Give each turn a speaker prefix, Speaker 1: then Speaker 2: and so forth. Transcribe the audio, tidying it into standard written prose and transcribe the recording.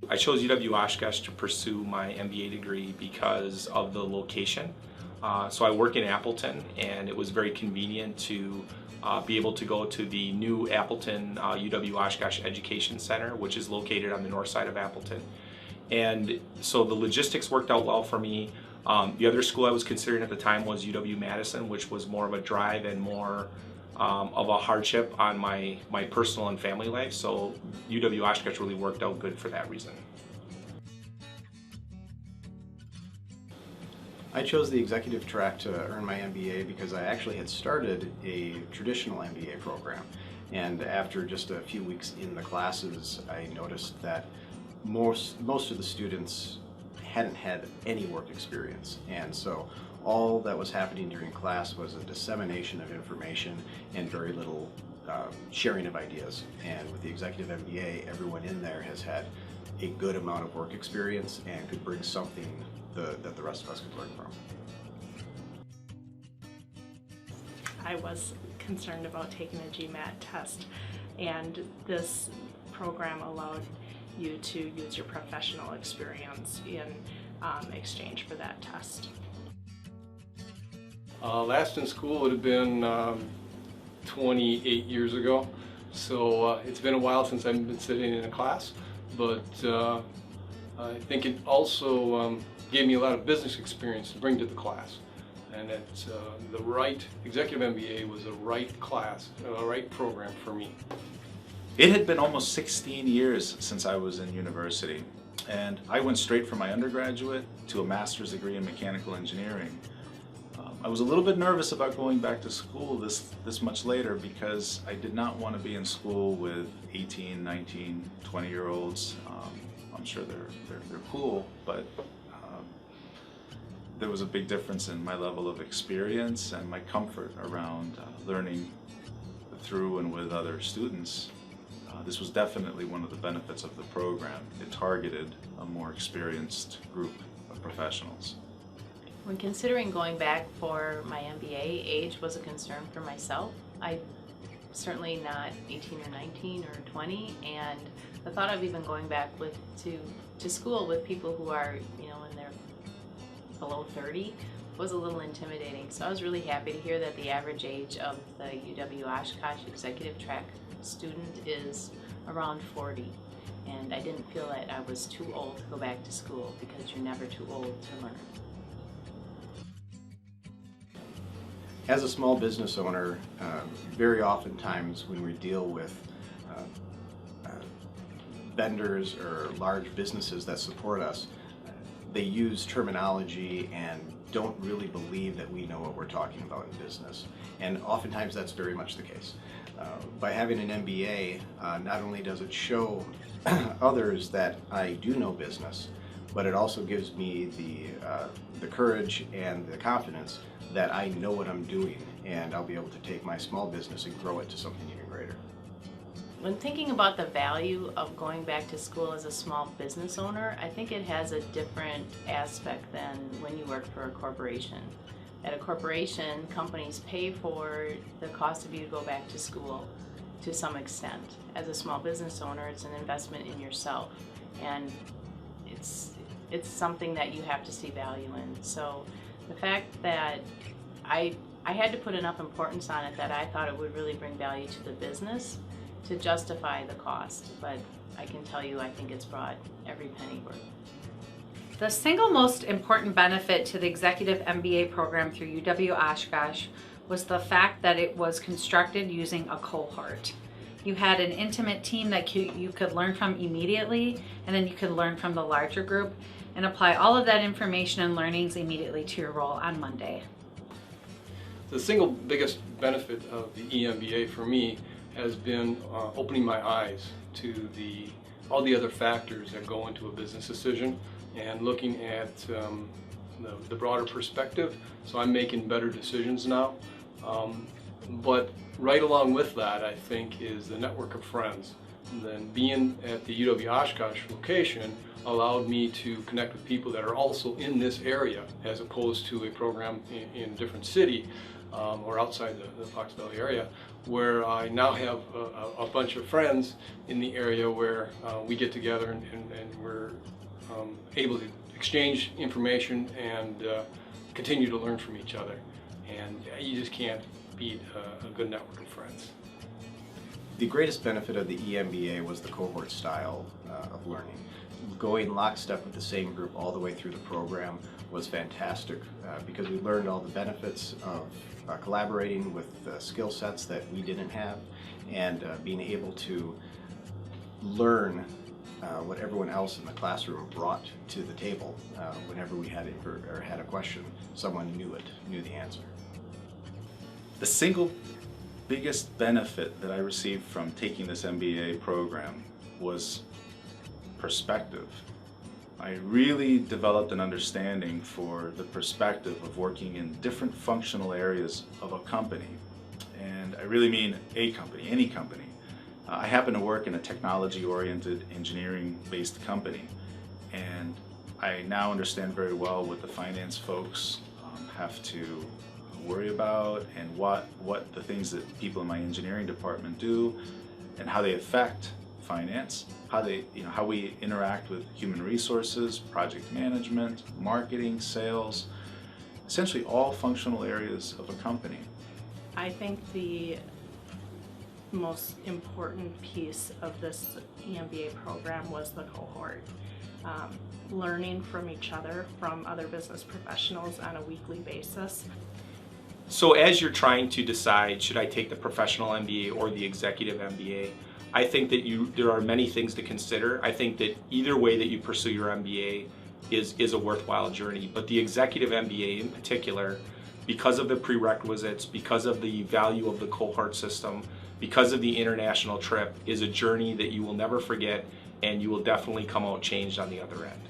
Speaker 1: I chose UW Oshkosh to pursue my MBA degree because of the location. So I work in Appleton, and it was very convenient to be able to go to the new Appleton UW Oshkosh Education Center, which is located on the north side of Appleton. And so the logistics worked out well for me. The other school I was considering at the time was UW-Madison, which was more of a drive and more of a hardship on my personal and family life. So UW Oshkosh really worked out good for that reason.
Speaker 2: I chose the executive track to earn my MBA because I actually had started a traditional MBA program. And after just a few weeks in the classes, I noticed that most of the students hadn't had any work experience. And so all that was happening during class was a dissemination of information and very little sharing of ideas. And with the executive MBA, everyone in there has had a good amount of work experience and could bring something that the rest of us could learn from.
Speaker 3: I was concerned about taking a GMAT test, and this program allowed you to use your professional experience in exchange for that test.
Speaker 4: Last in school would have been 28 years ago, so it's been a while since I've been sitting in a class, but I think it also gave me a lot of business experience to bring to the class. And it's the right executive MBA was the right class, a right program for me.
Speaker 5: It had been almost 16 years since I was in university, and I went straight from my undergraduate to a master's degree in mechanical engineering. I was a little bit nervous about going back to school this much later because I did not want to be in school with 18, 19, 20-year-olds. I'm sure they're cool, but there was a big difference in my level of experience and my comfort around learning through and with other students. This was definitely one of the benefits of the program. It targeted a more experienced group of professionals.
Speaker 6: When considering going back for my MBA, age was a concern for myself. I'm certainly not 18 or 19 or 20, and the thought of even going back to school with people who are, in their below 30 was a little intimidating. So I was really happy to hear that the average age of the UW Oshkosh Executive Track student is around 40. And I didn't feel that I was too old to go back to school, because you're never too old to learn.
Speaker 2: As a small business owner, very oftentimes when we deal with vendors or large businesses that support us, they use terminology and don't really believe that we know what we're talking about in business. And oftentimes that's very much the case. By having an MBA, not only does it show others that I do know business, but it also gives me the courage and the confidence that I know what I'm doing, and I'll be able to take my small business and grow it to something even greater.
Speaker 6: When thinking about the value of going back to school as a small business owner, I think it has a different aspect than when you work for a corporation. At a corporation, companies pay for the cost of you to go back to school to some extent. As a small business owner, it's an investment in yourself, and it's something that you have to see value in. So the fact that I had to put enough importance on it that I thought it would really bring value to the business to justify the cost, but I can tell you I think it's brought every penny worth.
Speaker 7: The single most important benefit to the Executive MBA program through UW Oshkosh was the fact that it was constructed using a cohort. You had an intimate team that you could learn from immediately, and then you could learn from the larger group and apply all of that information and learnings immediately to your role on Monday.
Speaker 4: The single biggest benefit of the EMBA for me has been opening my eyes to all the other factors that go into a business decision and looking at the broader perspective. So I'm making better decisions now. But right along with that, I think, is the network of friends. And then being at the UW Oshkosh location allowed me to connect with people that are also in this area, as opposed to a program in a different city. or outside the Fox Valley area, where I now have a bunch of friends in the area where we get together and we're able to exchange information and continue to learn from each other. And you just can't beat a good network of friends.
Speaker 2: The greatest benefit of the EMBA was the cohort style of learning. Going lockstep with the same group all the way through the program was fantastic because we learned all the benefits of collaborating with skill sets that we didn't have, and being able to learn what everyone else in the classroom brought to the table. Whenever we had a question, someone knew the answer.
Speaker 5: The single biggest benefit that I received from taking this MBA program was perspective. I really developed an understanding for the perspective of working in different functional areas of a company. And I really mean a company, any company. I happen to work in a technology-oriented, engineering-based company, and I now understand very well what the finance folks have to worry about, and what the things that people in my engineering department do, and how they affect finance, how we interact with human resources, project management, marketing, sales, essentially all functional areas of a company.
Speaker 3: I think the most important piece of this EMBA program was the cohort. Learning from each other, from other business professionals on a weekly basis.
Speaker 1: So as you're trying to decide, should I take the professional MBA or the executive MBA, I think that there are many things to consider. I think that either way that you pursue your MBA is a worthwhile journey. But the executive MBA in particular, because of the prerequisites, because of the value of the cohort system, because of the international trip, is a journey that you will never forget, and you will definitely come out changed on the other end.